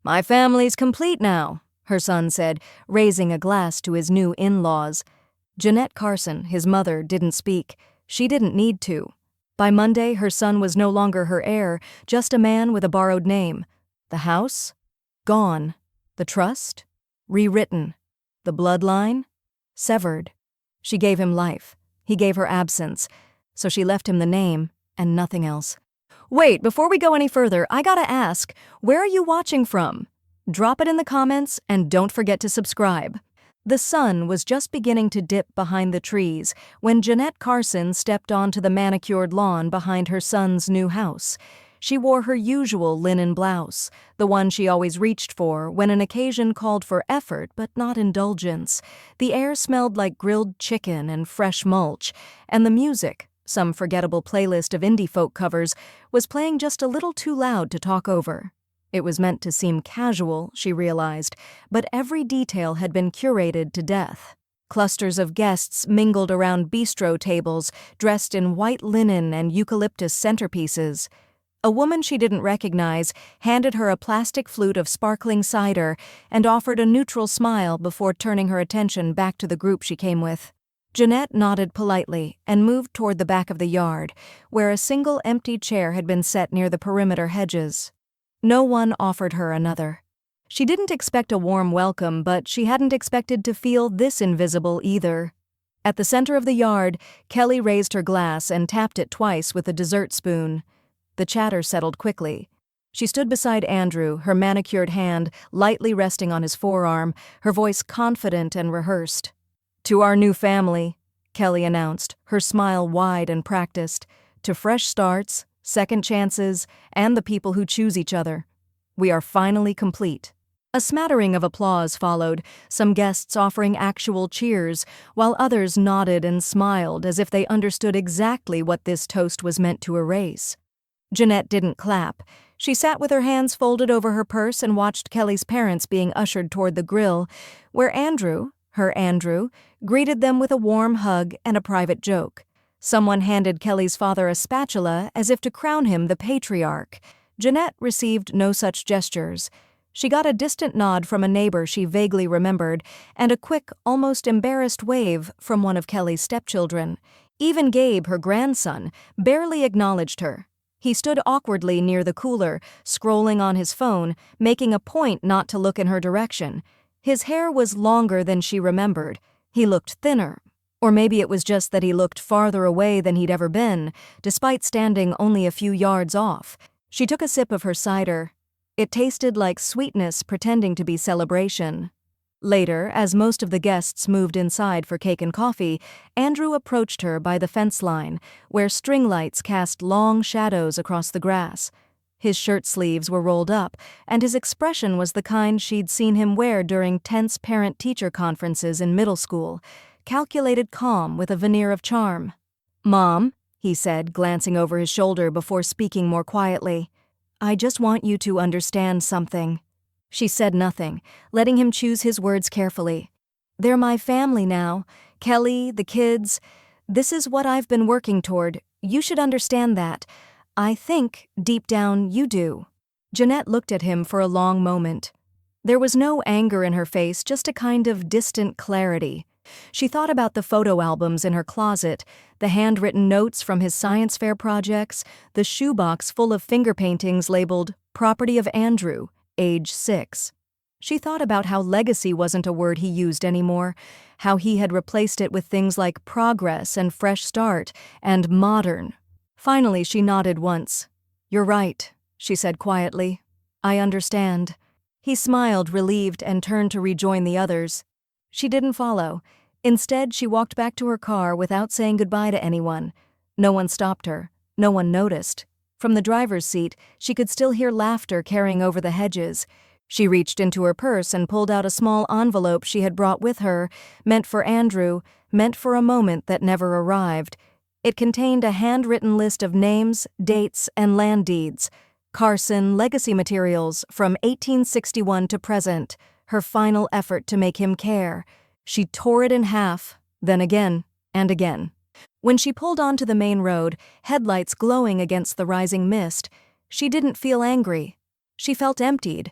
"My family's complete now," her son said, raising a glass to his new in-laws. Jeanette Carson, his mother, didn't speak. She didn't need to. By Monday, her son was no longer her heir, just a man with a borrowed name. The house? Gone. The trust? Rewritten. The bloodline? Severed. She gave him life. He gave her absence. So she left him the name and nothing else. Wait, before we go any further, I gotta ask, where are you watching from? Drop it in the comments and don't forget to subscribe. The sun was just beginning to dip behind the trees when Jeanette Carson stepped onto the manicured lawn behind her son's new house. She wore her usual linen blouse, the one she always reached for when an occasion called for effort but not indulgence. The air smelled like grilled chicken and fresh mulch, and the music, some forgettable playlist of indie folk covers, was playing just a little too loud to talk over. It was meant to seem casual, she realized, but every detail had been curated to death. Clusters of guests mingled around bistro tables, dressed in white linen and eucalyptus centerpieces. A woman she didn't recognize handed her a plastic flute of sparkling cider and offered a neutral smile before turning her attention back to the group she came with. Jeanette nodded politely and moved toward the back of the yard, where a single empty chair had been set near the perimeter hedges. No one offered her another. She didn't expect a warm welcome, but she hadn't expected to feel this invisible either. At the center of the yard, Kelly raised her glass and tapped it twice with a dessert spoon. The chatter settled quickly. She stood beside Andrew, her manicured hand lightly resting on his forearm, her voice confident and rehearsed. "To our new family," Kelly announced, her smile wide and practiced. "To fresh starts, second chances, and the people who choose each other. We are finally complete." A smattering of applause followed, some guests offering actual cheers, while others nodded and smiled as if they understood exactly what this toast was meant to erase. Jeanette didn't clap. She sat with her hands folded over her purse and watched Kelly's parents being ushered toward the grill, where Andrew, her Andrew, greeted them with a warm hug and a private joke. Someone handed Kelly's father a spatula as if to crown him the patriarch. Jeanette received no such gestures. She got a distant nod from a neighbor she vaguely remembered, and a quick, almost embarrassed wave from one of Kelly's stepchildren. Even Gabe, her grandson, barely acknowledged her. He stood awkwardly near the cooler, scrolling on his phone, making a point not to look in her direction. His hair was longer than she remembered. He looked thinner. Or maybe it was just that he looked farther away than he'd ever been, despite standing only a few yards off. She took a sip of her cider. It tasted like sweetness pretending to be celebration. Later, as most of the guests moved inside for cake and coffee, Andrew approached her by the fence line, where string lights cast long shadows across the grass. His shirt sleeves were rolled up, and his expression was the kind she'd seen him wear during tense parent-teacher conferences in middle school, calculated calm with a veneer of charm. "Mom," he said, glancing over his shoulder before speaking more quietly, "I just want you to understand something." She said nothing, letting him choose his words carefully. "They're my family now. Kelly, the kids. This is what I've been working toward. You should understand that. I think, deep down, you do." Jeanette looked at him for a long moment. There was no anger in her face, just a kind of distant clarity. She thought about the photo albums in her closet, the handwritten notes from his science fair projects, the shoebox full of finger paintings labeled "Property of Andrew, age 6. She thought about how legacy wasn't a word he used anymore, how he had replaced it with things like progress and fresh start and modern. Finally, she nodded once. "You're right," she said quietly. "I understand." He smiled, relieved, and turned to rejoin the others. She didn't follow. Instead, she walked back to her car without saying goodbye to anyone. No one stopped her. No one noticed. From the driver's seat, she could still hear laughter carrying over the hedges. She reached into her purse and pulled out a small envelope she had brought with her, meant for Andrew, meant for a moment that never arrived. It contained a handwritten list of names, dates, and land deeds. Carson Legacy Materials from 1861 to present, her final effort to make him care. She tore it in half, then again, and again. When she pulled onto the main road, headlights glowing against the rising mist, she didn't feel angry. She felt emptied.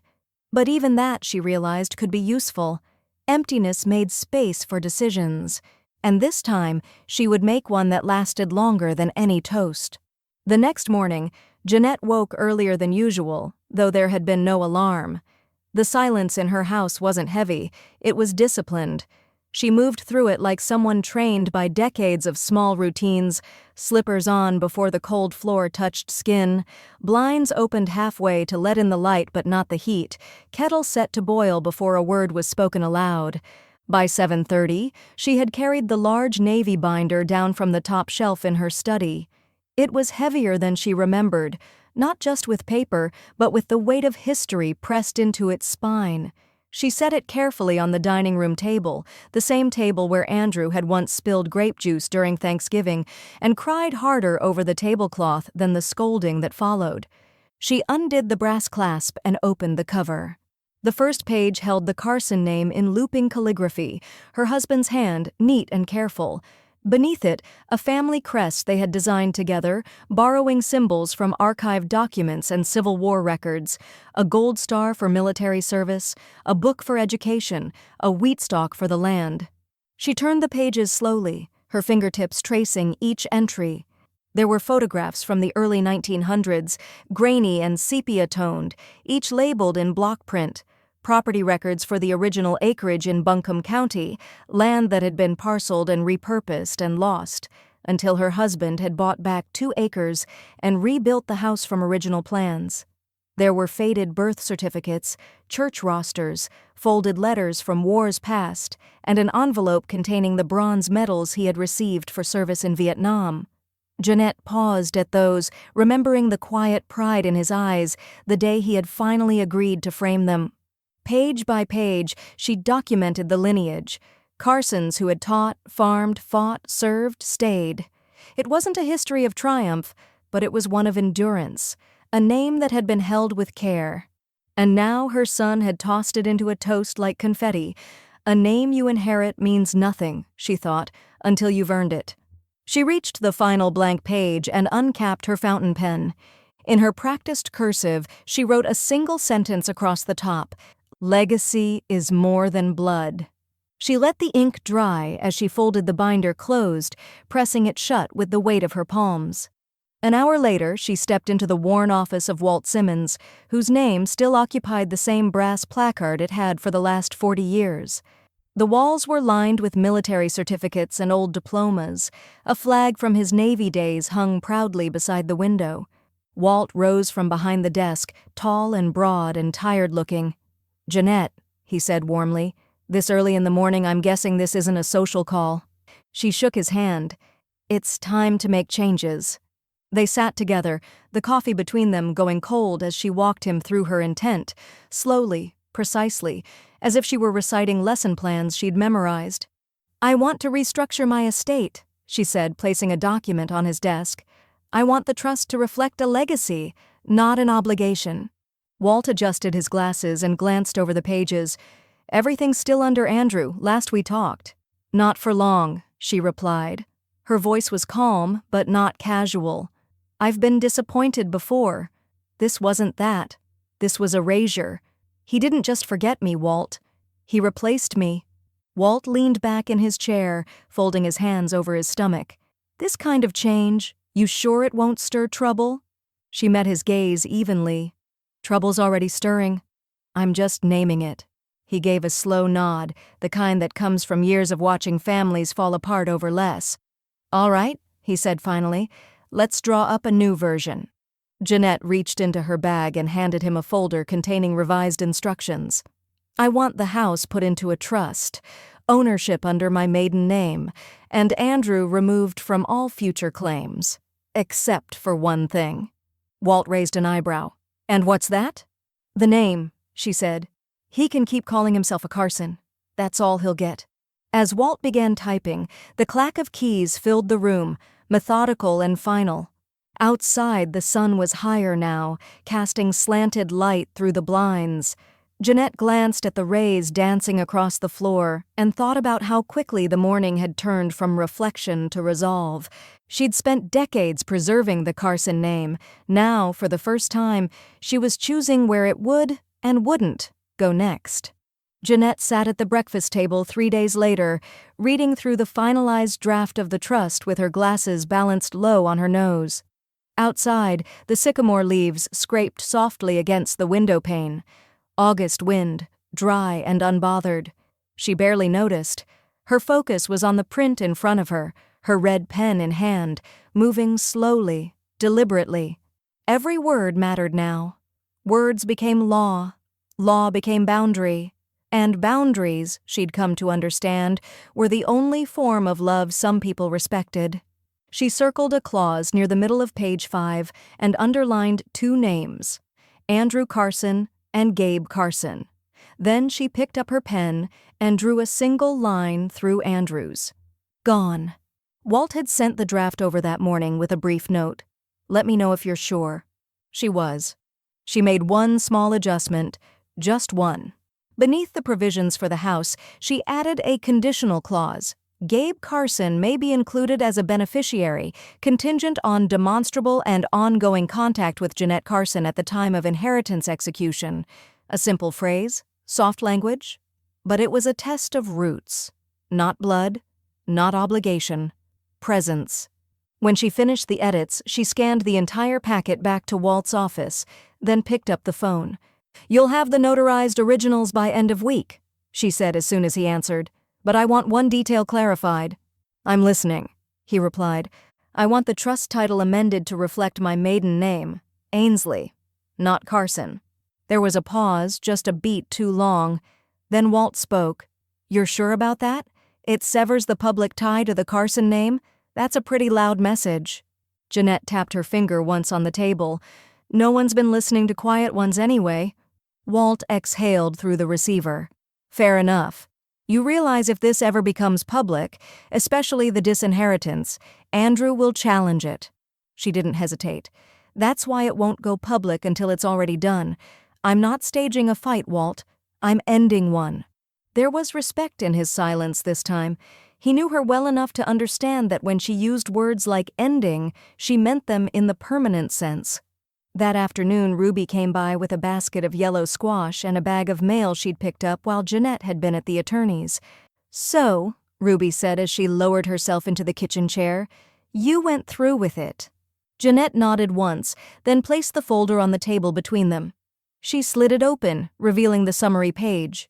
But even that, she realized, could be useful. Emptiness made space for decisions, and this time she would make one that lasted longer than any toast. The next morning, Jeanette woke earlier than usual, though there had been no alarm. The silence in her house wasn't heavy, it was disciplined. She moved through it like someone trained by decades of small routines, slippers on before the cold floor touched skin, blinds opened halfway to let in the light but not the heat, kettle set to boil before a word was spoken aloud. By 7:30, she had carried the large navy binder down from the top shelf in her study. It was heavier than she remembered, not just with paper, but with the weight of history pressed into its spine. She set it carefully on the dining room table, the same table where Andrew had once spilled grape juice during Thanksgiving and cried harder over the tablecloth than the scolding that followed. She undid the brass clasp and opened the cover. The first page held the Carson name in looping calligraphy, her husband's hand neat and careful. Beneath it, a family crest they had designed together, borrowing symbols from archived documents and Civil War records, a gold star for military service, a book for education, a wheat stalk for the land. She turned the pages slowly, her fingertips tracing each entry. There were photographs from the early 1900s, grainy and sepia-toned, each labeled in block print. Property records for the original acreage in Buncombe County, land that had been parceled and repurposed and lost, until her husband had bought back 2 acres and rebuilt the house from original plans. There were faded birth certificates, church rosters, folded letters from wars past, and an envelope containing the bronze medals he had received for service in Vietnam. Jeanette paused at those, remembering the quiet pride in his eyes the day he had finally agreed to frame them. Page by page, she documented the lineage. Carsons who had taught, farmed, fought, served, stayed. It wasn't a history of triumph, but it was one of endurance, a name that had been held with care. And now her son had tossed it into a toast like confetti. A name you inherit means nothing, she thought, until you've earned it. She reached the final blank page and uncapped her fountain pen. In her practiced cursive, she wrote a single sentence across the top: "Legacy is more than blood." She let the ink dry as she folded the binder closed, pressing it shut with the weight of her palms. An hour later, she stepped into the worn office of Walt Simmons, whose name still occupied the same brass placard it had for the last 40 years. The walls were lined with military certificates and old diplomas. A flag from his Navy days hung proudly beside the window. Walt rose from behind the desk, tall and broad and tired-looking. "Jeanette," he said warmly, "this early in the morning I'm guessing this isn't a social call." She shook his hand. "It's time to make changes." They sat together, the coffee between them going cold as she walked him through her intent, slowly, precisely, as if she were reciting lesson plans she'd memorized. "I want to restructure my estate," she said, placing a document on his desk. "I want the trust to reflect a legacy, not an obligation." Walt adjusted his glasses and glanced over the pages. "Everything's still under Andrew, last we talked." "Not for long," she replied. Her voice was calm, but not casual. "I've been disappointed before. This wasn't that. This was erasure. He didn't just forget me, Walt. He replaced me." Walt leaned back in his chair, folding his hands over his stomach. "This kind of change, you sure it won't stir trouble?" She met his gaze evenly. "Trouble's already stirring. I'm just naming it." He gave a slow nod, the kind that comes from years of watching families fall apart over less. "All right," he said finally, "let's draw up a new version." Jeanette reached into her bag and handed him a folder containing revised instructions. "I want the house put into a trust, ownership under my maiden name, and Andrew removed from all future claims. Except for one thing." Walt raised an eyebrow. "And what's that?" "The name," she said. "He can keep calling himself a Carson. That's all he'll get." As Walt began typing, the clack of keys filled the room, methodical and final. Outside, the sun was higher now, casting slanted light through the blinds. Jeanette glanced at the rays dancing across the floor and thought about how quickly the morning had turned from reflection to resolve. She'd spent decades preserving the Carson name. Now, for the first time, she was choosing where it would and wouldn't go next. Jeanette sat at the breakfast table 3 days later, reading through the finalized draft of the trust with her glasses balanced low on her nose. Outside, the sycamore leaves scraped softly against the window pane. August wind, dry and unbothered. She barely noticed. Her focus was on the print in front of her, her red pen in hand, moving slowly, deliberately. Every word mattered now. Words became law. Law became boundary. And boundaries, she'd come to understand, were the only form of love some people respected. She circled a clause near the middle of page 5 and underlined 2 names, Andrew Carson and Gabe Carson. Then she picked up her pen and drew a single line through Andrew's. Gone. Walt had sent the draft over that morning with a brief note. Let me know if you're sure. She was. She made one small adjustment, just one. Beneath the provisions for the house, she added a conditional clause. Gabe Carson may be included as a beneficiary, contingent on demonstrable and ongoing contact with Jeanette Carson at the time of inheritance execution. A simple phrase, soft language, but it was a test of roots. Not blood, not obligation, presence. When she finished the edits, she scanned the entire packet back to Walt's office, then picked up the phone. You'll have the notarized originals by end of week, she said as soon as he answered. But I want one detail clarified. I'm listening, he replied. I want the trust title amended to reflect my maiden name, Ainsley, not Carson. There was a pause, just a beat too long. Then Walt spoke. You're sure about that? It severs the public tie to the Carson name? That's a pretty loud message. Jeanette tapped her finger once on the table. No one's been listening to quiet ones anyway. Walt exhaled through the receiver. Fair enough. You realize if this ever becomes public, especially the disinheritance, Andrew will challenge it. She didn't hesitate. That's why it won't go public until it's already done. I'm not staging a fight, Walt. I'm ending one. There was respect in his silence this time. He knew her well enough to understand that when she used words like ending, she meant them in the permanent sense. That afternoon, Ruby came by with a basket of yellow squash and a bag of mail she'd picked up while Jeanette had been at the attorney's. So, Ruby said as she lowered herself into the kitchen chair, you went through with it. Jeanette nodded once, then placed the folder on the table between them. She slid it open, revealing the summary page.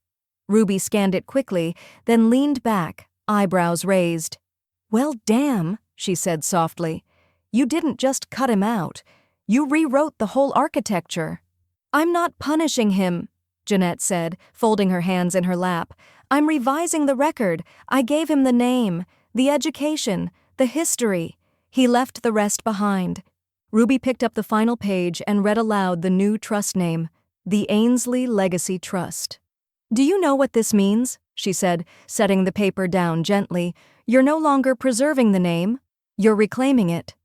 Ruby scanned it quickly, then leaned back, eyebrows raised. Well, damn, she said softly. You didn't just cut him out. You rewrote the whole architecture. I'm not punishing him, Jeanette said, folding her hands in her lap. I'm revising the record. I gave him the name, the education, the history. He left the rest behind. Ruby picked up the final page and read aloud the new trust name, the Ainsley Legacy Trust. Do you know what this means? She said, setting the paper down gently. You're no longer preserving the name. You're reclaiming it.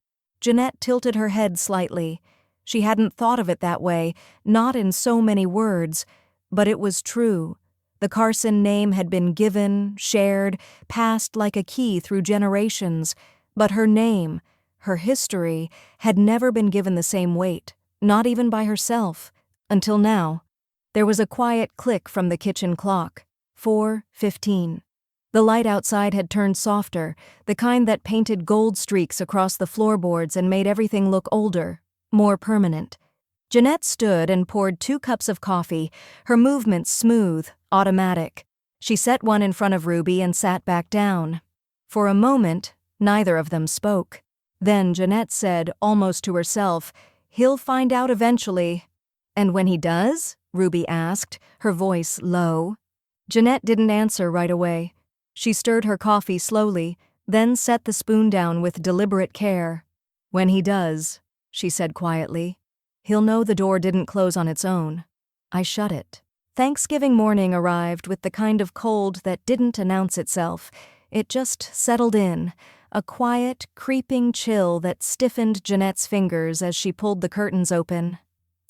Jeanette tilted her head slightly. She hadn't thought of it that way, not in so many words, but it was true. The Carson name had been given, shared, passed like a key through generations, but her name, her history, had never been given the same weight, not even by herself, until now. There was a quiet click from the kitchen clock. 4:15. The light outside had turned softer, the kind that painted gold streaks across the floorboards and made everything look older, more permanent. Jeanette stood and poured 2 cups of coffee, her movements smooth, automatic. She set one in front of Ruby and sat back down. For a moment, neither of them spoke. Then Jeanette said, almost to herself, He'll find out eventually. And when he does? Ruby asked, her voice low. Jeanette didn't answer right away. She stirred her coffee slowly, then set the spoon down with deliberate care. When he does, she said quietly, he'll know the door didn't close on its own. I shut it. Thanksgiving morning arrived with the kind of cold that didn't announce itself. It just settled in, a quiet, creeping chill that stiffened Jeanette's fingers as she pulled the curtains open.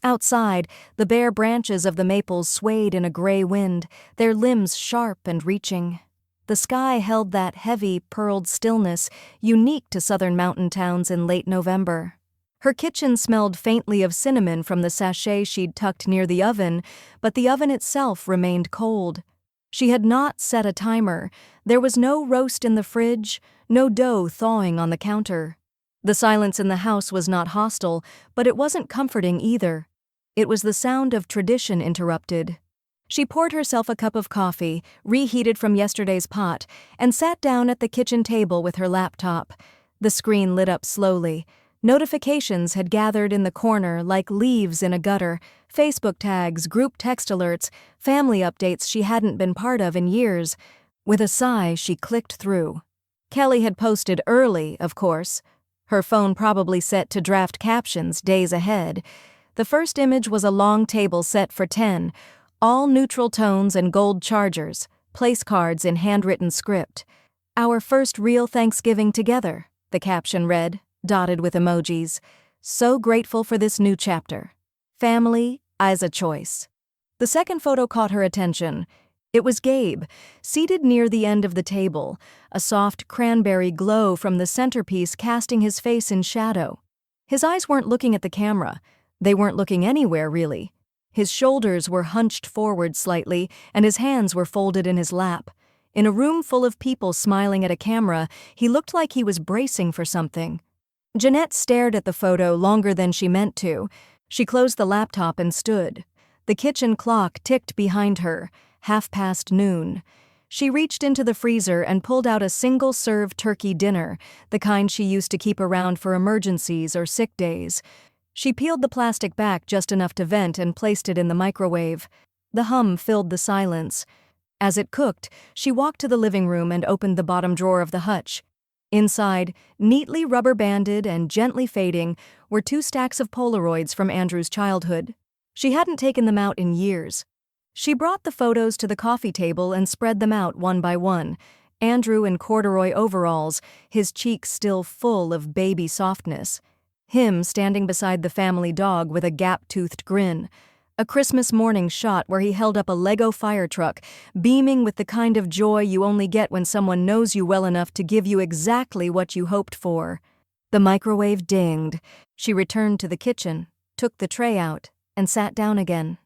Outside, the bare branches of the maples swayed in a gray wind, their limbs sharp and reaching. The sky held that heavy, pearled stillness unique to southern mountain towns in late November. Her kitchen smelled faintly of cinnamon from the sachet she'd tucked near the oven, but the oven itself remained cold. She had not set a timer. There was no roast in the fridge, no dough thawing on the counter. The silence in the house was not hostile, but it wasn't comforting either. It was the sound of tradition interrupted. She poured herself a cup of coffee, reheated from yesterday's pot, and sat down at the kitchen table with her laptop. The screen lit up slowly. Notifications had gathered in the corner like leaves in a gutter, Facebook tags, group text alerts, family updates she hadn't been part of in years. With a sigh, she clicked through. Kelly had posted early, of course. Her phone probably set to draft captions days ahead. The first image was a long table set for 10, all neutral tones and gold chargers, place cards in handwritten script. "Our first real Thanksgiving together," the caption read, dotted with emojis. "So grateful for this new chapter. Family as a choice." The second photo caught her attention. It was Gabe, seated near the end of the table, a soft cranberry glow from the centerpiece casting his face in shadow. His eyes weren't looking at the camera. They weren't looking anywhere, really. His shoulders were hunched forward slightly, and his hands were folded in his lap. In a room full of people smiling at a camera, he looked like he was bracing for something. Jeanette stared at the photo longer than she meant to. She closed the laptop and stood. The kitchen clock ticked behind her, noon. She reached into the freezer and pulled out a single-serve turkey dinner, the kind she used to keep around for emergencies or sick days. She peeled the plastic back just enough to vent and placed it in the microwave. The hum filled the silence. As it cooked, she walked to the living room and opened the bottom drawer of the hutch. Inside, neatly rubber-banded and gently fading, were 2 stacks of Polaroids from Andrew's childhood. She hadn't taken them out in years. She brought the photos to the coffee table and spread them out one by one. Andrew in corduroy overalls, his cheeks still full of baby softness. Him standing beside the family dog with a gap-toothed grin. A Christmas morning shot where he held up a Lego fire truck, beaming with the kind of joy you only get when someone knows you well enough to give you exactly what you hoped for. The microwave dinged. She returned to the kitchen, took the tray out, and sat down again.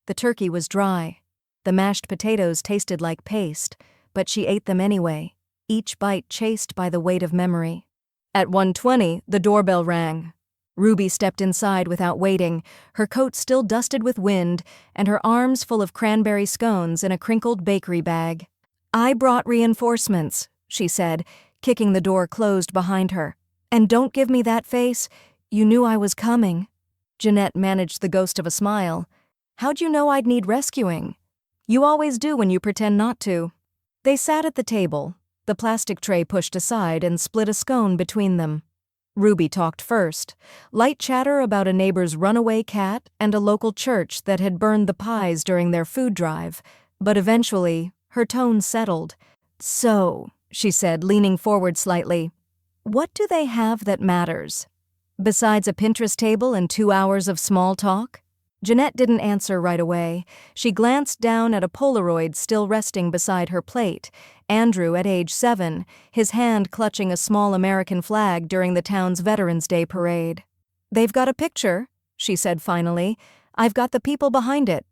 The turkey was dry. The mashed potatoes tasted like paste, but she ate them anyway, each bite chased by the weight of memory. At 1:20, the doorbell rang. Ruby stepped inside without waiting, her coat still dusted with wind, and her arms full of cranberry scones in a crinkled bakery bag. "I brought reinforcements," she said, kicking the door closed behind her. "And don't give me that face. You knew I was coming." Jeanette managed the ghost of a smile. "How'd you know I'd need rescuing?" "You always do when you pretend not to." They sat at the table, the plastic tray pushed aside, and split a scone between them. Ruby talked first, light chatter about a neighbor's runaway cat and a local church that had burned the pies during their food drive, but eventually, her tone settled. "So," she said, leaning forward slightly, "what do they have that matters? Besides a Pinterest table and 2 hours of small talk?" Jeanette didn't answer right away. She glanced down at a Polaroid still resting beside her plate. Andrew at age 7, his hand clutching a small American flag during the town's Veterans Day parade. "They've got a picture," she said finally. "I've got the people behind it."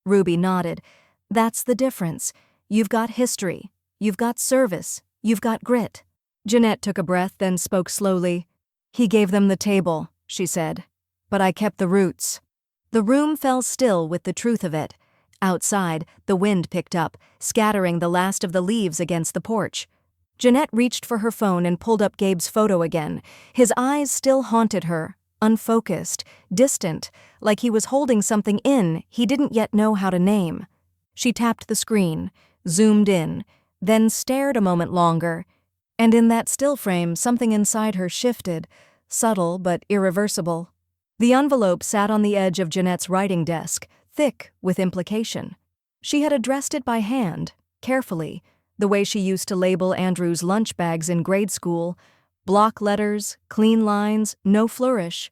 Ruby nodded. "That's the difference. You've got history. You've got service. You've got grit." Jeanette took a breath, then spoke slowly. "He gave them the table," she said. "But I kept the roots." The room fell still with the truth of it. Outside, the wind picked up, scattering the last of the leaves against the porch. Jeanette reached for her phone and pulled up Gabe's photo again. His eyes still haunted her, unfocused, distant, like he was holding something in he didn't yet know how to name. She tapped the screen, zoomed in, then stared a moment longer, and in that still frame something inside her shifted, subtle but irreversible. The envelope sat on the edge of Jeanette's writing desk, thick with implication. She had addressed it by hand, carefully, the way she used to label Andrew's lunch bags in grade school. Block letters, clean lines, no flourish.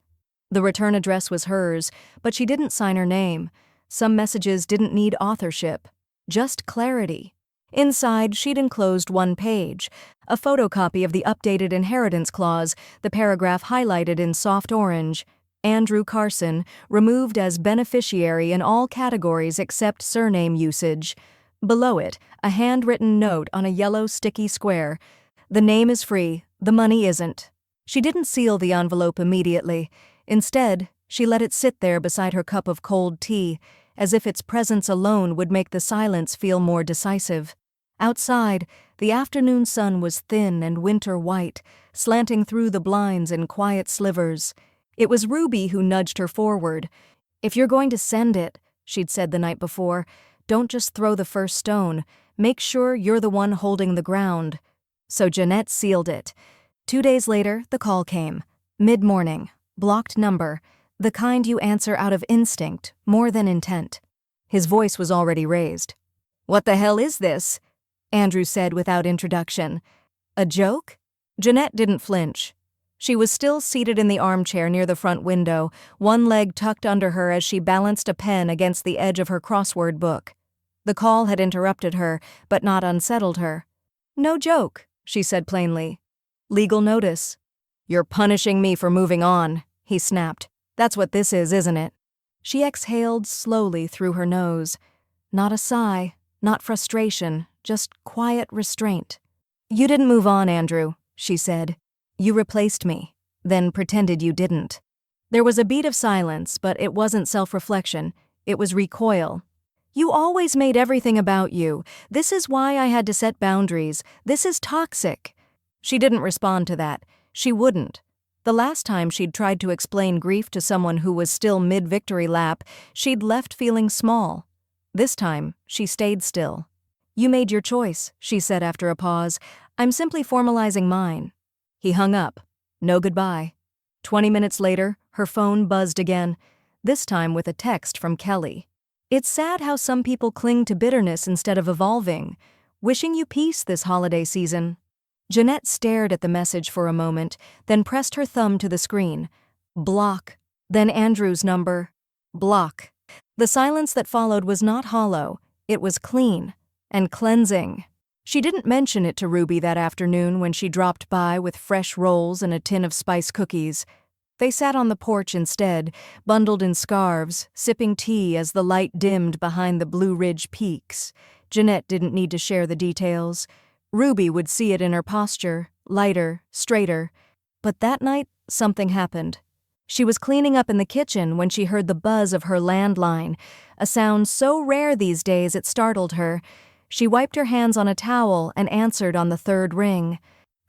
The return address was hers, but she didn't sign her name. Some messages didn't need authorship, just clarity. Inside, she'd enclosed one page, a photocopy of the updated inheritance clause, the paragraph highlighted in soft orange. Andrew Carson, removed as beneficiary in all categories except surname usage. Below it, a handwritten note on a yellow sticky square. The name is free, the money isn't. She didn't seal the envelope immediately. Instead, she let it sit there beside her cup of cold tea, as if its presence alone would make the silence feel more decisive. Outside, the afternoon sun was thin and winter white, slanting through the blinds in quiet slivers. It was Ruby who nudged her forward. "If you're going to send it," she'd said the night before, "don't just throw the first stone. Make sure you're the one holding the ground." So Jeanette sealed it. 2 days later, the call came. Mid-morning. Blocked number. The kind you answer out of instinct, more than intent. His voice was already raised. "What the hell is this?" Andrew said without introduction. "A joke?" Jeanette didn't flinch. She was still seated in the armchair near the front window, one leg tucked under her as she balanced a pen against the edge of her crossword book. The call had interrupted her, but not unsettled her. "No joke," she said plainly. "Legal notice." "You're punishing me for moving on," he snapped. "That's what this is, isn't it?" She exhaled slowly through her nose. Not a sigh, not frustration, just quiet restraint. "You didn't move on, Andrew," she said. "You replaced me, then pretended you didn't." There was a beat of silence, but it wasn't self-reflection. It was recoil. "You always made everything about you. This is why I had to set boundaries. This is toxic." She didn't respond to that. She wouldn't. The last time she'd tried to explain grief to someone who was still mid-victory lap, she'd left feeling small. This time, she stayed still. "You made your choice," she said after a pause. "I'm simply formalizing mine." He hung up. No goodbye. 20 minutes later, her phone buzzed again, this time with a text from Kelly. "It's sad how some people cling to bitterness instead of evolving. Wishing you peace this holiday season." Jeanette stared at the message for a moment, then pressed her thumb to the screen. Block. Then Andrew's number. Block. The silence that followed was not hollow. It was clean and cleansing. She didn't mention it to Ruby that afternoon when she dropped by with fresh rolls and a tin of spice cookies. They sat on the porch instead, bundled in scarves, sipping tea as the light dimmed behind the Blue Ridge peaks. Jeanette didn't need to share the details. Ruby would see it in her posture, lighter, straighter. But that night, something happened. She was cleaning up in the kitchen when she heard the buzz of her landline, a sound so rare these days it startled her. She wiped her hands on a towel and answered on the third ring.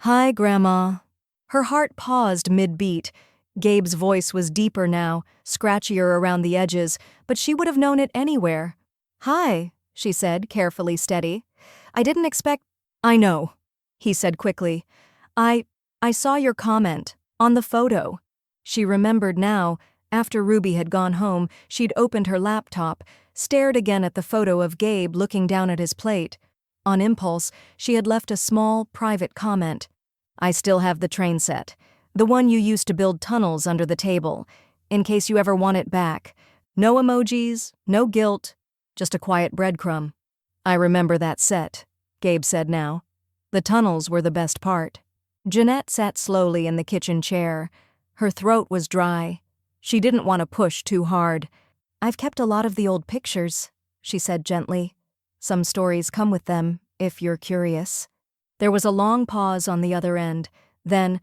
"Hi, Grandma." Her heart paused mid-beat. Gabe's voice was deeper now, scratchier around the edges, but she would have known it anywhere. "Hi," she said, carefully steady. "I didn't expect—" "I know," he said quickly. I saw your comment, on the photo." She remembered now. After Ruby had gone home, she'd opened her laptop, stared again at the photo of Gabe looking down at his plate. On impulse, she had left a small, private comment. "I still have the train set. The one you used to build tunnels under the table, in case you ever want it back. No emojis, no guilt, just a quiet breadcrumb." "I remember that set," Gabe said now. "The tunnels were the best part." Jeanette sat slowly in the kitchen chair. Her throat was dry. She didn't want to push too hard. "I've kept a lot of the old pictures," she said gently. "Some stories come with them, if you're curious." There was a long pause on the other end. Then,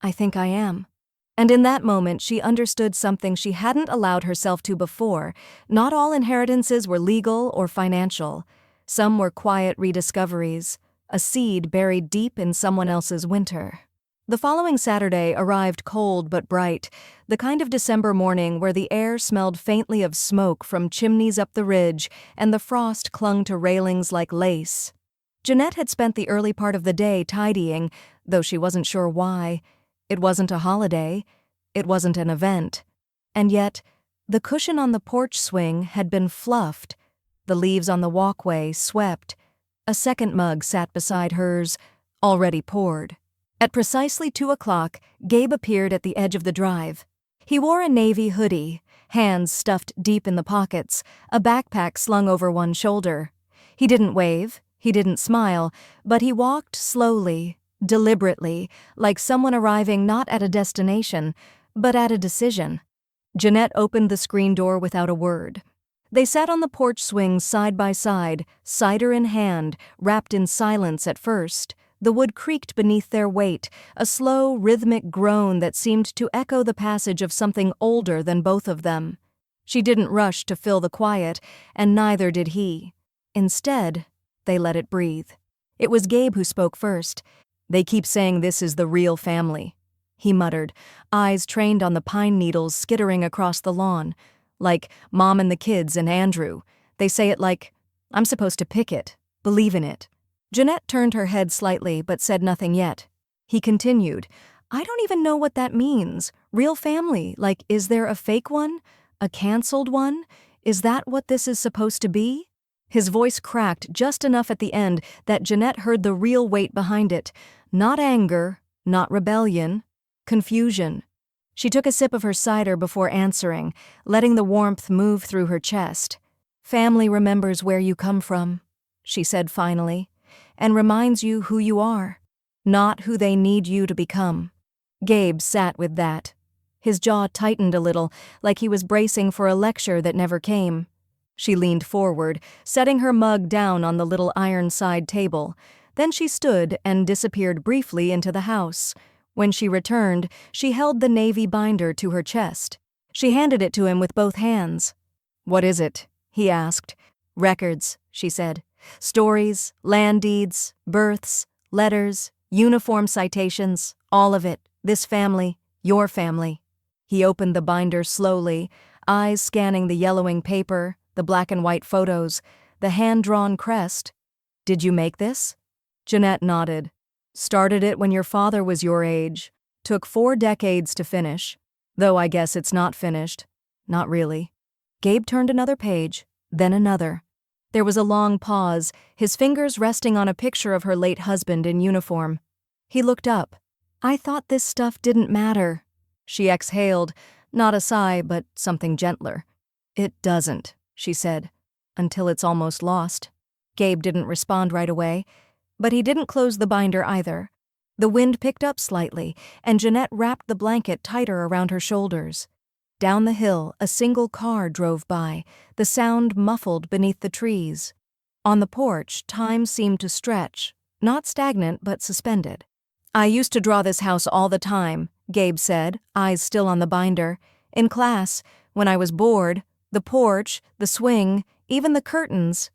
"I think I am." And in that moment she understood something she hadn't allowed herself to before. Not all inheritances were legal or financial. Some were quiet rediscoveries, a seed buried deep in someone else's winter. The following Saturday arrived cold but bright, the kind of December morning where the air smelled faintly of smoke from chimneys up the ridge and the frost clung to railings like lace. Jeanette had spent the early part of the day tidying, though she wasn't sure why. It wasn't a holiday. It wasn't an event. And yet, the cushion on the porch swing had been fluffed, the leaves on the walkway swept. A second mug sat beside hers, already poured. At precisely 2 o'clock, Gabe appeared at the edge of the drive. He wore a navy hoodie, hands stuffed deep in the pockets, a backpack slung over one shoulder. He didn't wave, He didn't smile, but he walked slowly, deliberately, like someone arriving not at a destination, but at a decision. Jeanette opened the screen door without a word. They sat on the porch swing side by side, cider in hand, wrapped in silence at first. The wood creaked beneath their weight, a slow, rhythmic groan that seemed to echo the passage of something older than both of them. She didn't rush to fill the quiet, and neither did he. Instead, they let it breathe. It was Gabe who spoke first. "They keep saying this is the real family," he muttered, eyes trained on the pine needles skittering across the lawn. "Like Mom and the kids and Andrew. They say it like I'm supposed to pick it, believe in it." Jeanette turned her head slightly but said nothing yet. He continued, "I don't even know what that means. Real family, like is there a fake one? A canceled one? Is that what this is supposed to be?" His voice cracked just enough at the end that Jeanette heard the real weight behind it. Not anger, not rebellion, confusion. She took a sip of her cider before answering, letting the warmth move through her chest. "Family remembers where you come from," she said finally, "and reminds you who you are, not who they need you to become." Gabe sat with that. His jaw tightened a little, like he was bracing for a lecture that never came. She leaned forward, setting her mug down on the little iron side table. Then she stood and disappeared briefly into the house. When she returned, she held the navy binder to her chest. She handed it to him with both hands. "What is it?" he asked. "Records," she said. "Stories, land deeds, births, letters, uniform citations, all of it. This family, your family." He opened the binder slowly, eyes scanning the yellowing paper, the black and white photos, the hand-drawn crest. "Did you make this?" Jeanette nodded. "Started it when your father was your age. Took 4 decades to finish. Though I guess it's not finished. Not really." Gabe turned another page, then another. There was a long pause, his fingers resting on a picture of her late husband in uniform. He looked up. "I thought this stuff didn't matter." She exhaled, not a sigh, but something gentler. "It doesn't," she said, "until it's almost lost." Gabe didn't respond right away, but he didn't close the binder either. The wind picked up slightly, and Jeanette wrapped the blanket tighter around her shoulders. Down the hill, a single car drove by, the sound muffled beneath the trees. On the porch, time seemed to stretch, not stagnant but suspended. "I used to draw this house all the time," Gabe said, eyes still on the binder. "In class, when I was bored, the porch, the swing, even the curtains."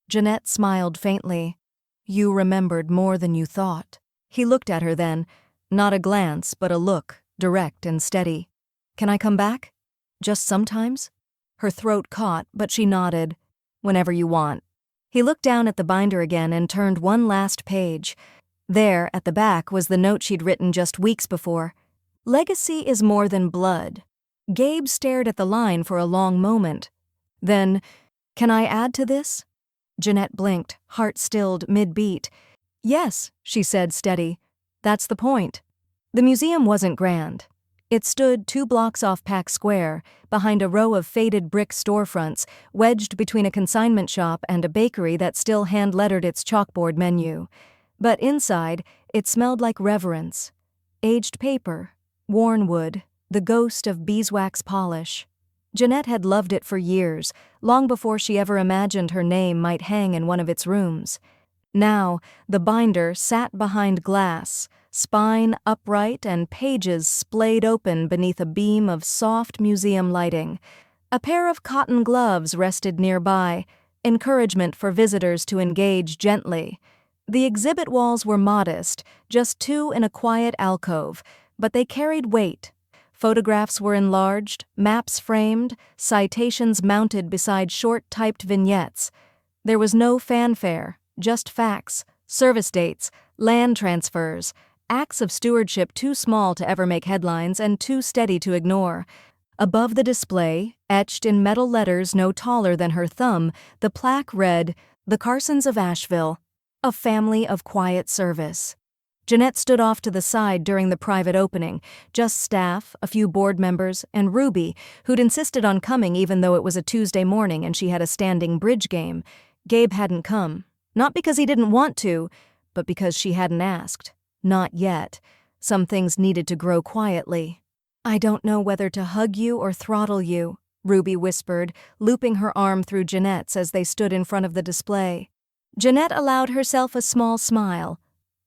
Jeanette smiled faintly. "You remembered more than you thought." He looked at her then, not a glance but a look, direct and steady. "Can I come back? Just sometimes?" Her throat caught, but she nodded. "Whenever you want." He looked down at the binder again and turned one last page. There, at the back, was the note she'd written just weeks before. "Legacy is more than blood." Gabe stared at the line for a long moment. Then, "Can I add to this?" Jeanette blinked, heart stilled mid-beat. "Yes," she said, steady. "That's the point." The museum wasn't grand. It stood 2 blocks off Pack Square, behind a row of faded brick storefronts, wedged between a consignment shop and a bakery that still hand-lettered its chalkboard menu. But inside, it smelled like reverence. Aged paper, worn wood, the ghost of beeswax polish. Jeanette had loved it for years, long before she ever imagined her name might hang in one of its rooms. Now, the binder sat behind glass, spine upright and pages splayed open beneath a beam of soft museum lighting. A pair of cotton gloves rested nearby, encouragement for visitors to engage gently. The exhibit walls were modest, just 2 in a quiet alcove, but they carried weight. Photographs were enlarged, maps framed, citations mounted beside short typed vignettes. There was no fanfare, just facts, service dates, land transfers, acts of stewardship too small to ever make headlines and too steady to ignore. Above the display, etched in metal letters no taller than her thumb, the plaque read, "The Carsons of Asheville, a family of quiet service." Jeanette stood off to the side during the private opening, just staff, a few board members, and Ruby, who'd insisted on coming even though it was a Tuesday morning and she had a standing bridge game. Gabe hadn't come. Not because he didn't want to, but because she hadn't asked. Not yet. Some things needed to grow quietly. "I don't know whether to hug you or throttle you," Ruby whispered, looping her arm through Jeanette's as they stood in front of the display. Jeanette allowed herself a small smile.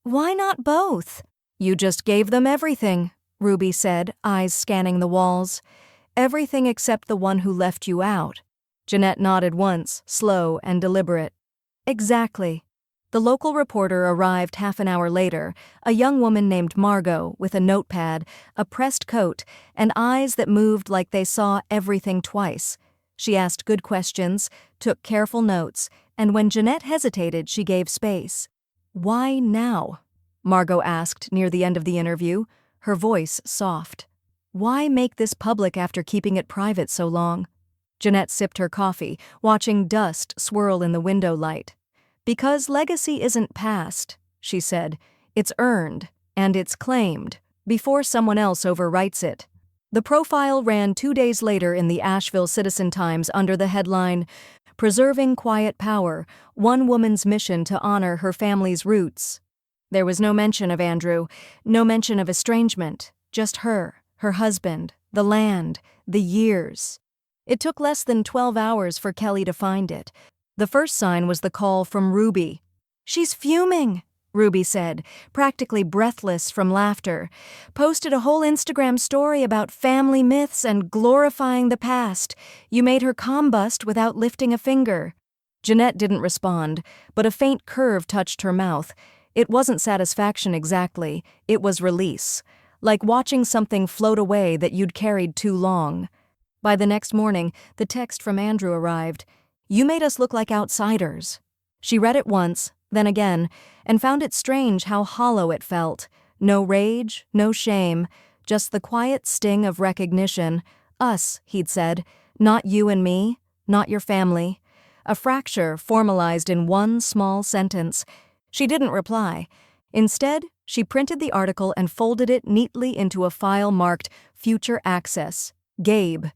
"Why not both?" "You just gave them everything," Ruby said, eyes scanning the walls. "Everything except the one who left you out." Jeanette nodded once, slow and deliberate. "Exactly." The local reporter arrived half an hour later, a young woman named Margot with a notepad, a pressed coat, and eyes that moved like they saw everything twice. She asked good questions, took careful notes, and when Jeanette hesitated, she gave space. "Why now?" Margot asked near the end of the interview, her voice soft. "Why make this public after keeping it private so long?" Jeanette sipped her coffee, watching dust swirl in the window light. "Because legacy isn't passed," she said. "It's earned, and it's claimed, before someone else overwrites it." The profile ran 2 days later in the Asheville Citizen-Times under the headline, "Preserving Quiet Power, One Woman's Mission to Honor Her Family's Roots." There was no mention of Andrew, no mention of estrangement, just her husband, the land, the years. It took less than 12 hours for Kelly to find it. The first sign was the call from Ruby. "She's fuming," Ruby said, practically breathless from laughter. "Posted a whole Instagram story about family myths and glorifying the past. You made her combust without lifting a finger." Jeanette didn't respond, but a faint curve touched her mouth. It wasn't satisfaction exactly, it was release. Like watching something float away that you'd carried too long. By the next morning, the text from Andrew arrived. "You made us look like outsiders." She read it once, then again, and found it strange how hollow it felt. No rage, no shame, just the quiet sting of recognition. "Us," he'd said, "not you and me, not your family." A fracture formalized in one small sentence. She didn't reply. Instead, she printed the article and folded it neatly into a file marked Future Access. Gabe.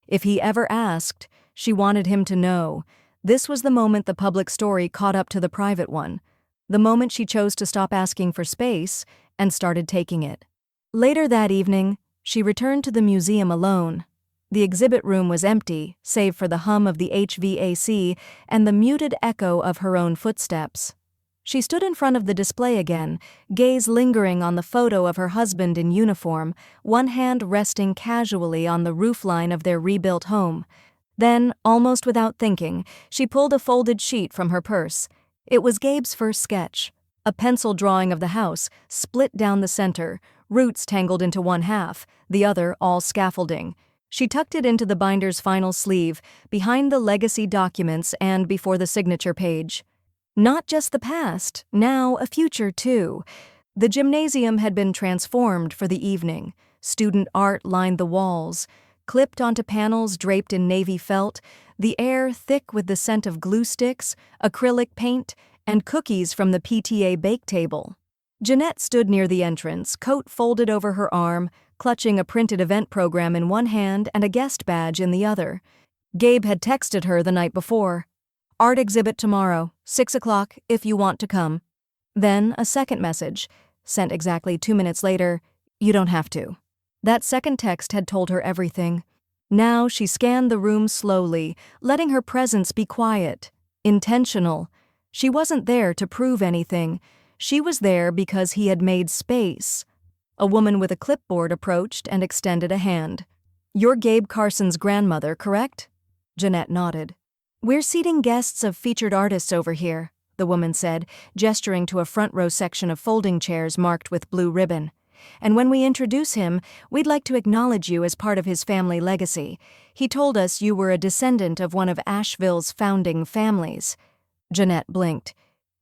If he ever asked, she wanted him to know. This was the moment the public story caught up to the private one. The moment she chose to stop asking for space and started taking it. Later that evening, she returned to the museum alone. The exhibit room was empty, save for the hum of the HVAC and the muted echo of her own footsteps. She stood in front of the display again, gaze lingering on the photo of her husband in uniform, one hand resting casually on the roofline of their rebuilt home. Then, almost without thinking, she pulled a folded sheet from her purse. It was Gabe's first sketch, a pencil drawing of the house, split down the center, roots tangled into one half, the other all scaffolding. She tucked it into the binder's final sleeve, behind the legacy documents and before the signature page. Not just the past, now a future too. The gymnasium had been transformed for the evening. Student art lined the walls. Clipped onto panels draped in navy felt, the air thick with the scent of glue sticks, acrylic paint, and cookies from the PTA bake table. Jeanette stood near the entrance, coat folded over her arm, clutching a printed event program in one hand and a guest badge in the other. Gabe had texted her the night before. "Art exhibit tomorrow, 6 o'clock, if you want to come." Then a second message, sent exactly 2 minutes later, "You don't have to." That second text had told her everything. Now she scanned the room slowly, letting her presence be quiet, intentional. She wasn't there to prove anything. She was there because he had made space. A woman with a clipboard approached and extended a hand. "You're Gabe Carson's grandmother, correct?" Jeanette nodded. "We're seating guests of featured artists over here," the woman said, gesturing to a front row section of folding chairs marked with blue ribbon. "And when we introduce him, we'd like to acknowledge you as part of his family legacy. He told us you were a descendant of one of Asheville's founding families." Jeanette blinked.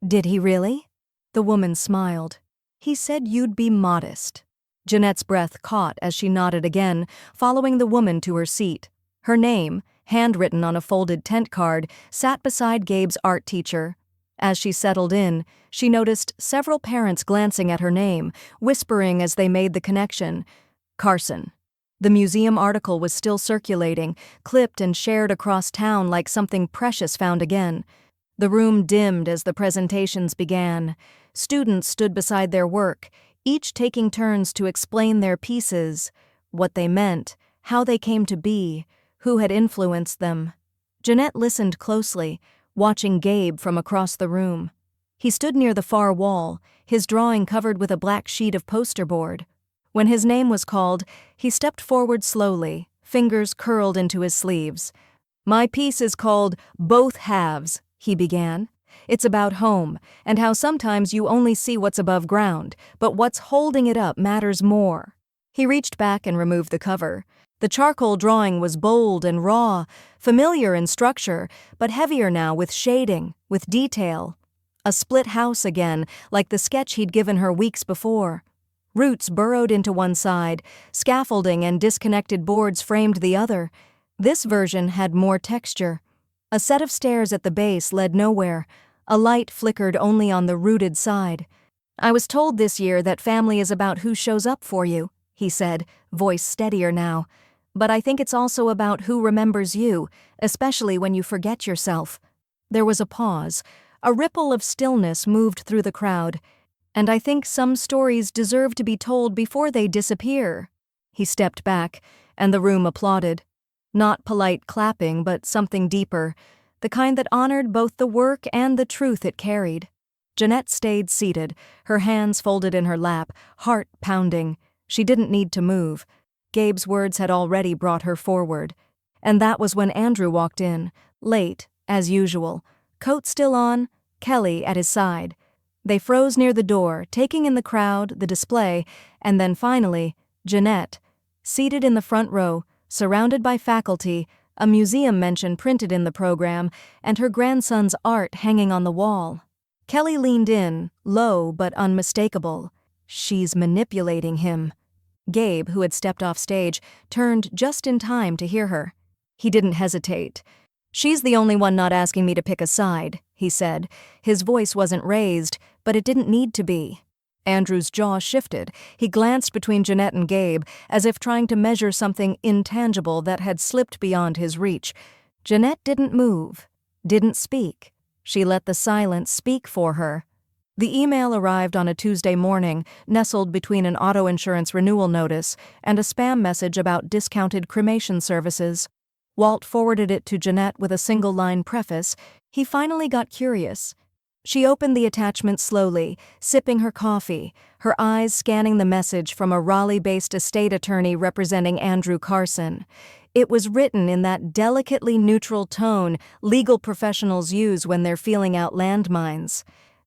"Did he really?" The woman smiled. "He said you'd be modest." Jeanette's breath caught as she nodded again, following the woman to her seat. Her name, handwritten on a folded tent card, sat beside Gabe's art teacher. As she settled in, she noticed several parents glancing at her name, whispering as they made the connection. Carson. The museum article was still circulating, clipped and shared across town like something precious found again. The room dimmed as the presentations began. Students stood beside their work, each taking turns to explain their pieces, what they meant, how they came to be, who had influenced them. Jeanette listened closely, watching Gabe from across the room. He stood near the far wall, his drawing covered with a black sheet of poster board. When his name was called, he stepped forward slowly, fingers curled into his sleeves. "My piece is called Both Halves," he began. "It's about home, and how sometimes you only see what's above ground, but what's holding it up matters more." He reached back and removed the cover. The charcoal drawing was bold and raw, familiar in structure, but heavier now with shading, with detail. A split house again, like the sketch he'd given her weeks before. Roots burrowed into one side, scaffolding and disconnected boards framed the other. This version had more texture. A set of stairs at the base led nowhere. A light flickered only on the rooted side. "I was told this year that family is about who shows up for you," he said, voice steadier now. "But I think it's also about who remembers you, especially when you forget yourself." There was a pause. A ripple of stillness moved through the crowd. "And I think some stories deserve to be told before they disappear." He stepped back, and the room applauded. Not polite clapping, but something deeper, the kind that honored both the work and the truth it carried. Jeanette stayed seated, her hands folded in her lap, heart pounding. She didn't need to move. Gabe's words had already brought her forward. And that was when Andrew walked in, late, as usual, coat still on, Kelly at his side. They froze near the door, taking in the crowd, the display, and then finally, Jeanette, seated in the front row, surrounded by faculty, a museum mention printed in the program, and her grandson's art hanging on the wall. Kelly leaned in, low but unmistakable. "She's manipulating him." Gabe, who had stepped off stage, turned just in time to hear her. He didn't hesitate. "She's the only one not asking me to pick a side," he said. His voice wasn't raised, but it didn't need to be. Andrew's jaw shifted. He glanced between Jeanette and Gabe, as if trying to measure something intangible that had slipped beyond his reach. Jeanette didn't move, didn't speak. She let the silence speak for her. The email arrived on a Tuesday morning, nestled between an auto insurance renewal notice and a spam message about discounted cremation services. Walt forwarded it to Jeanette with a single-line preface. He finally got curious. She opened the attachment slowly, sipping her coffee, her eyes scanning the message from a Raleigh-based estate attorney representing Andrew Carson. It was written in that delicately neutral tone legal professionals use when they're feeling out landmines.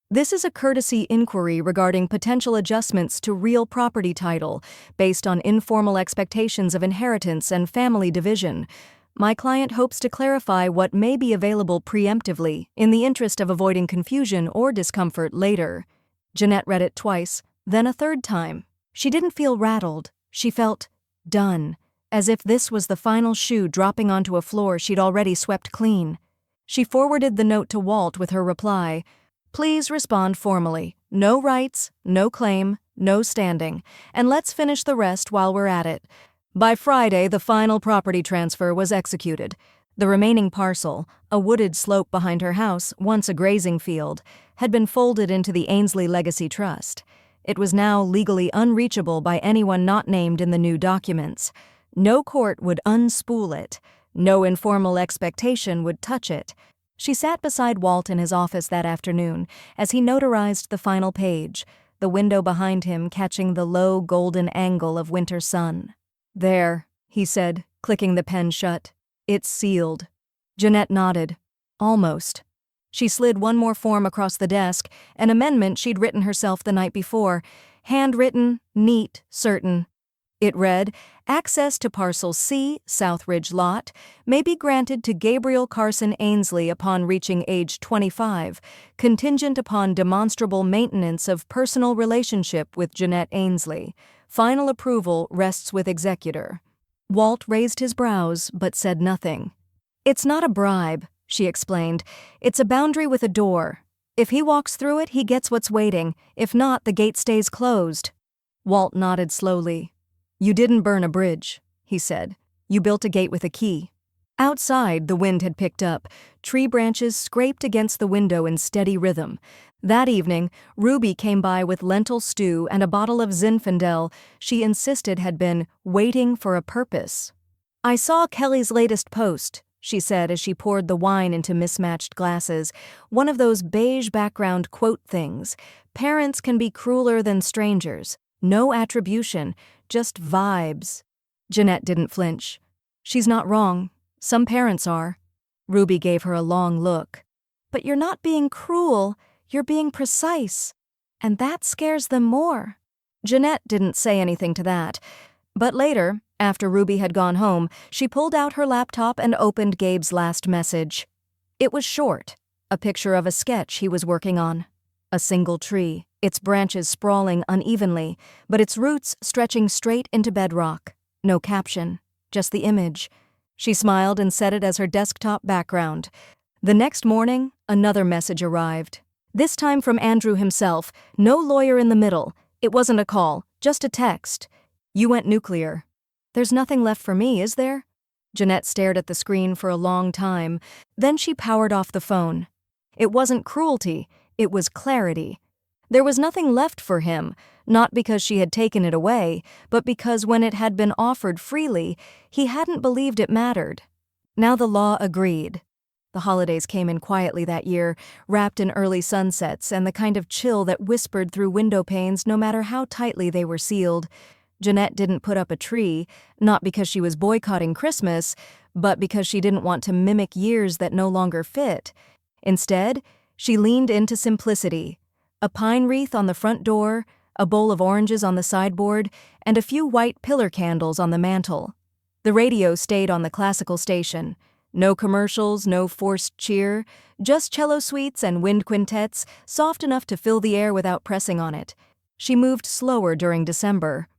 "This is a courtesy inquiry regarding potential adjustments to real property title based on informal expectations of inheritance and family division. My client hopes to clarify what may be available preemptively in the interest of avoiding confusion or discomfort later." Jeanette read it twice, then a third time. She didn't feel rattled. She felt done, as if this was the final shoe dropping onto a floor she'd already swept clean. She forwarded the note to Walt with her reply. "Please respond formally. No rights, no claim, no standing. And let's finish the rest while we're at it." By Friday, the final property transfer was executed. The remaining parcel, a wooded slope behind her house, once a grazing field, had been folded into the Ainsley Legacy Trust. It was now legally unreachable by anyone not named in the new documents. No court would unspool it. No informal expectation would touch it. She sat beside Walt in his office that afternoon as he notarized the final page, the window behind him catching the low golden angle of winter sun. "There," he said, clicking the pen shut. "It's sealed." Jeanette nodded. "Almost." She slid one more form across the desk, an amendment she'd written herself the night before, handwritten, neat, certain. It read, "Access to Parcel C, Southridge Lot, may be granted to Gabriel Carson Ainsley upon reaching age 25, contingent upon demonstrable maintenance of personal relationship with Jeanette Ainsley. Final approval rests with executor." Walt raised his brows, but said nothing. "It's not a bribe," she explained. "It's a boundary with a door. If he walks through it, he gets what's waiting. If not, the gate stays closed." Walt nodded slowly. "You didn't burn a bridge," he said. "You built a gate with a key." Outside, the wind had picked up. Tree branches scraped against the window in steady rhythm. That evening, Ruby came by with lentil stew and a bottle of Zinfandel she insisted had been waiting for a purpose. "I saw Kelly's latest post," she said as she poured the wine into mismatched glasses, one of those beige background quote things. "Parents can be crueler than strangers. No attribution, just vibes." Jeanette didn't flinch. "She's not wrong. Some parents are." Ruby gave her a long look. "But you're not being cruel, you're being precise. And that scares them more." Jeanette didn't say anything to that. But later, after Ruby had gone home, she pulled out her laptop and opened Gabe's last message. It was short, a picture of a sketch he was working on. A single tree, its branches sprawling unevenly, but its roots stretching straight into bedrock. No caption, just the image. She smiled and set it as her desktop background. The next morning, another message arrived. This time from Andrew himself, no lawyer in the middle. It wasn't a call, just a text. "You went nuclear." "There's nothing left for me, is there?" Jeanette stared at the screen for a long time. Then she powered off the phone. It wasn't cruelty, it was clarity. There was nothing left for him, not because she had taken it away, but because when it had been offered freely, he hadn't believed it mattered. Now the law agreed. The holidays came in quietly that year, wrapped in early sunsets and the kind of chill that whispered through window panes no matter how tightly they were sealed. Jeanette didn't put up a tree, not because she was boycotting Christmas, but because she didn't want to mimic years that no longer fit. Instead, she leaned into simplicity. A pine wreath on the front door, a bowl of oranges on the sideboard, and a few white pillar candles on the mantel. The radio stayed on the classical station. No commercials, no forced cheer, just cello suites and wind quintets, soft enough to fill the air without pressing on it. She moved slower during December.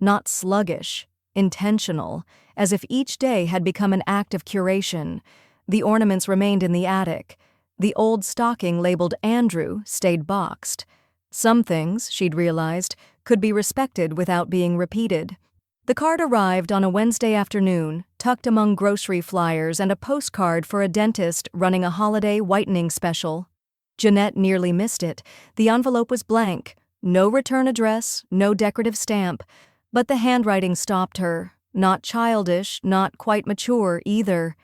Not sluggish, intentional, as if each day had become an act of curation. The ornaments remained in the attic. The old stocking labeled Andrew stayed boxed. Some things, she'd realized, could be respected without being repeated. The card arrived on a Wednesday afternoon, tucked among grocery flyers and a postcard for a dentist running a holiday whitening special. Jeanette nearly missed it. The envelope was blank. No return address, no decorative stamp. But the handwriting stopped her. Not childish, not quite mature either.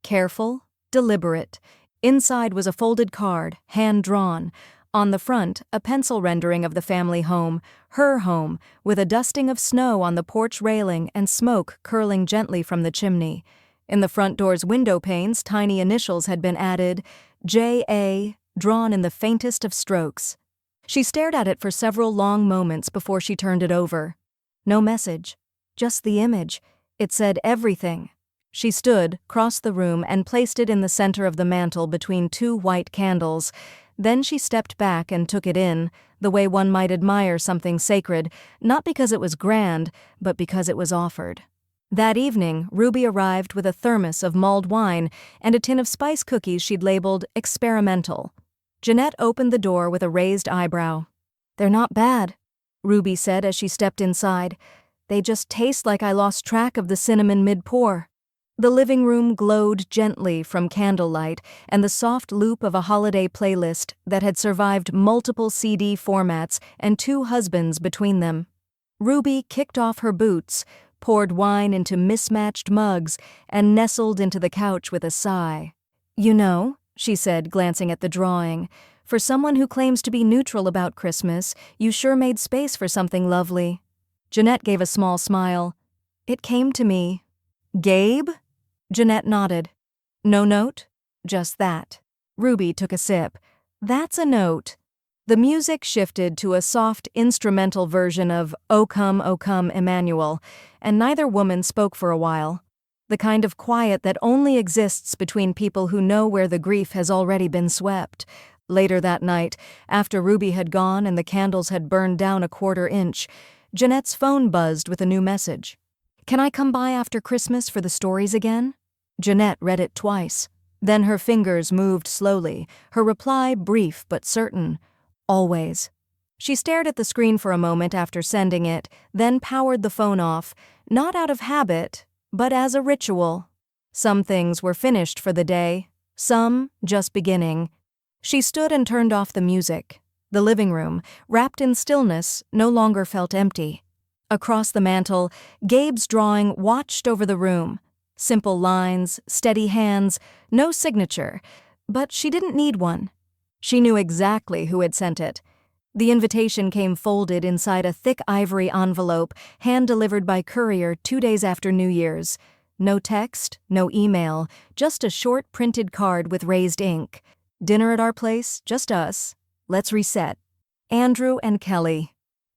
Careful, deliberate. Inside was a folded card, hand-drawn. On the front, a pencil rendering of the family home, her home, with a dusting of snow on the porch railing and smoke curling gently from the chimney. In the front door's window panes, tiny initials had been added, J.A., drawn in the faintest of strokes. She stared at it for several long moments before she turned it over. No message, just the image. It said everything. She stood, crossed the room, and placed it in the center of the mantel between two white candles. Then she stepped back and took it in, the way one might admire something sacred, not because it was grand, but because it was offered. That evening, Ruby arrived with a thermos of mulled wine and a tin of spice cookies she'd labeled experimental. Jeanette opened the door with a raised eyebrow. "They're not bad," Ruby said as she stepped inside. "They just taste like I lost track of the cinnamon mid-pour." The living room glowed gently from candlelight and the soft loop of a holiday playlist that had survived multiple CD formats and two husbands between them. Ruby kicked off her boots, poured wine into mismatched mugs, and nestled into the couch with a sigh. "You know," she said, glancing at the drawing, "for someone who claims to be neutral about Christmas, you sure made space for something lovely." Jeanette gave a small smile. "It came to me." "Gabe?" Jeanette nodded. "No note?" "Just that." Ruby took a sip. "That's a note." The music shifted to a soft instrumental version of O Come, Emmanuel, and neither woman spoke for a while. The kind of quiet that only exists between people who know where the grief has already been swept. Later that night, after Ruby had gone and the candles had burned down a quarter-inch, Jeanette's phone buzzed with a new message. "Can I come by after Christmas for the stories again?" Jeanette read it twice. Then her fingers moved slowly, her reply brief but certain. "Always." She stared at the screen for a moment after sending it, then powered the phone off, not out of habit, but as a ritual. Some things were finished for the day, some just beginning. She stood and turned off the music. The living room, wrapped in stillness, no longer felt empty. Across the mantel, Gabe's drawing watched over the room. Simple lines, steady hands, no signature. But she didn't need one. She knew exactly who had sent it. The invitation came folded inside a thick ivory envelope, hand-delivered by courier 2 days after New Year's. No text, no email, just a short printed card with raised ink. Dinner at our place, just us. Let's reset. Andrew and Kelly.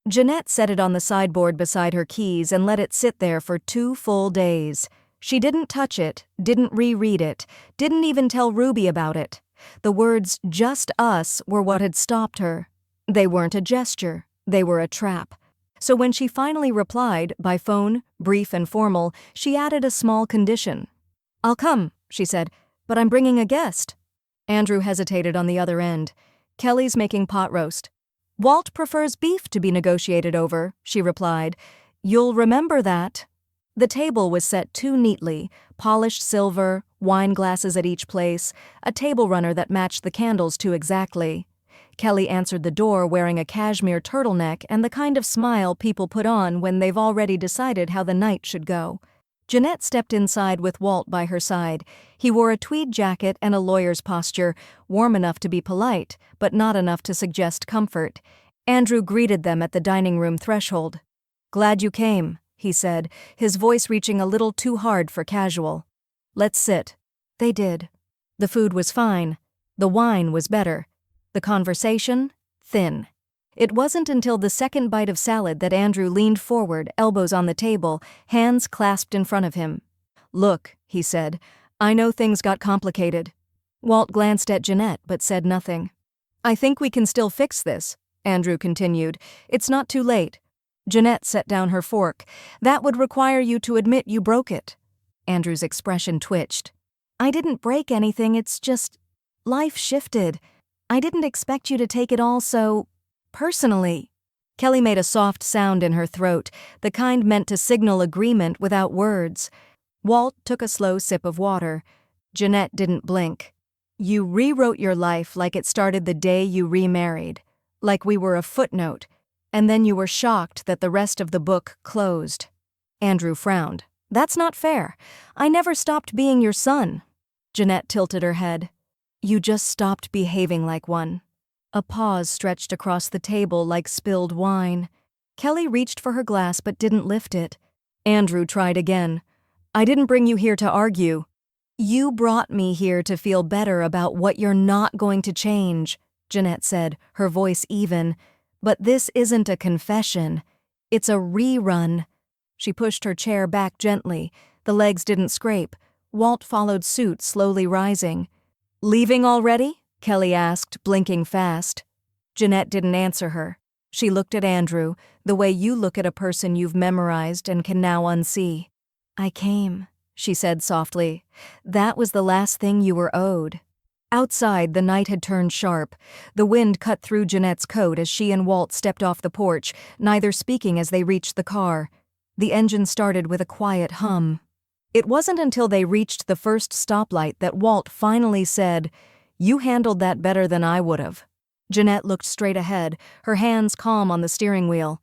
Jeanette set it on the sideboard beside her keys and let it sit there for 2 full days. She didn't touch it, didn't reread it, didn't even tell Ruby about it. The words, just us, were what had stopped her. They weren't a gesture, they were a trap. So when she finally replied, by phone, brief and formal, she added a small condition. "I'll come," she said, "but I'm bringing a guest." Andrew hesitated on the other end. "Kelly's making pot roast." "Walt prefers beef to be negotiated over," she replied. "You'll remember that." The table was set too neatly, polished silver, wine glasses at each place, a table runner that matched the candles too exactly. Kelly answered the door wearing a cashmere turtleneck and the kind of smile people put on when they've already decided how the night should go. Jeanette stepped inside with Walt by her side. He wore a tweed jacket and a lawyer's posture, warm enough to be polite, but not enough to suggest comfort. Andrew greeted them at the dining room threshold. "Glad you came," he said, his voice reaching a little too hard for casual. "Let's sit." They did. The food was fine. The wine was better. The conversation, thin. It wasn't until the second bite of salad that Andrew leaned forward, elbows on the table, hands clasped in front of him. "Look," he said, "I know things got complicated." Walt glanced at Jeanette but said nothing. "I think we can still fix this," Andrew continued. "It's not too late." Jeanette set down her fork. "That would require you to admit you broke it." Andrew's expression twitched. "I didn't break anything, it's just... life shifted. I didn't expect you to take it all so... personally." Kelly made a soft sound in her throat, the kind meant to signal agreement without words. Walt took a slow sip of water. Jeanette didn't blink. "You rewrote your life like it started the day you remarried, like we were a footnote, and then you were shocked that the rest of the book closed." Andrew frowned. "That's not fair. I never stopped being your son." Jeanette tilted her head. "You just stopped behaving like one." A pause stretched across the table like spilled wine. Kelly reached for her glass but didn't lift it. Andrew tried again. "I didn't bring you here to argue." "You brought me here to feel better about what you're not going to change," Jeanette said, her voice even. "But this isn't a confession. It's a rerun." She pushed her chair back gently. The legs didn't scrape. Walt followed suit, slowly rising. "Leaving already?" Kelly asked, blinking fast. Jeanette didn't answer her. She looked at Andrew, the way you look at a person you've memorized and can now unsee. "I came," she said softly. "That was the last thing you were owed." Outside, the night had turned sharp. The wind cut through Jeanette's coat as she and Walt stepped off the porch, neither speaking as they reached the car. The engine started with a quiet hum. It wasn't until they reached the first stoplight that Walt finally said, "You handled that better than I would've." Jeanette looked straight ahead, her hands calm on the steering wheel.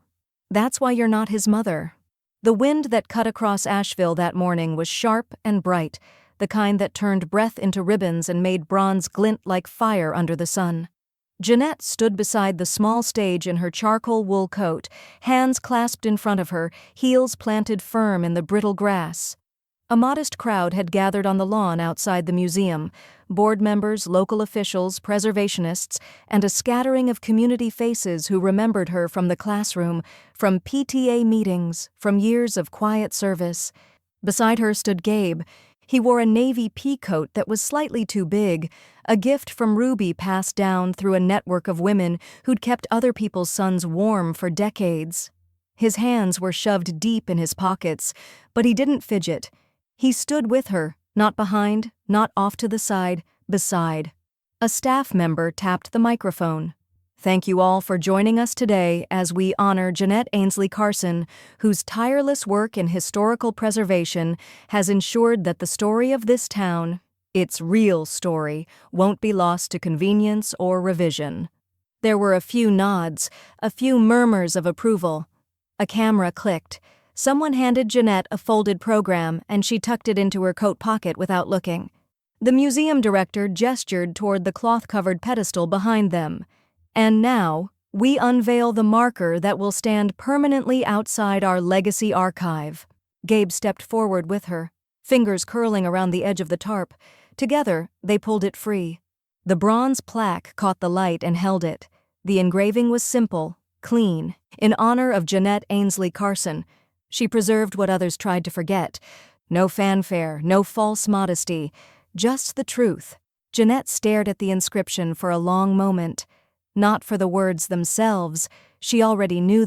"That's why you're not his mother." The wind that cut across Asheville that morning was sharp and bright, the kind that turned breath into ribbons and made bronze glint like fire under the sun. Jeanette stood beside the small stage in her charcoal wool coat, hands clasped in front of her, heels planted firm in the brittle grass. A modest crowd had gathered on the lawn outside the museum, board members, local officials, preservationists, and a scattering of community faces who remembered her from the classroom, from PTA meetings, from years of quiet service. Beside her stood Gabe. He wore a navy pea coat that was slightly too big, a gift from Ruby passed down through a network of women who'd kept other people's sons warm for decades. His hands were shoved deep in his pockets, but he didn't fidget. He stood with her, not behind, not off to the side, beside. A staff member tapped the microphone. Thank you all for joining us today as we honor Jeanette Ainsley Carson, whose tireless work in historical preservation has ensured that the story of this town, its real story, won't be lost to convenience or revision. There were a few nods, a few murmurs of approval. A camera clicked. Someone handed Jeanette a folded program, and she tucked it into her coat pocket without looking. The museum director gestured toward the cloth-covered pedestal behind them. And now, we unveil the marker that will stand permanently outside our legacy archive. Gabe stepped forward with her, fingers curling around the edge of the tarp. Together, they pulled it free. The bronze plaque caught the light and held it. The engraving was simple, clean, in honor of Jeanette Ainsley Carson. She preserved what others tried to forget. No fanfare, no false modesty, just the truth. Jeanette stared at the inscription for a long moment. Not for the words themselves, she already knew them.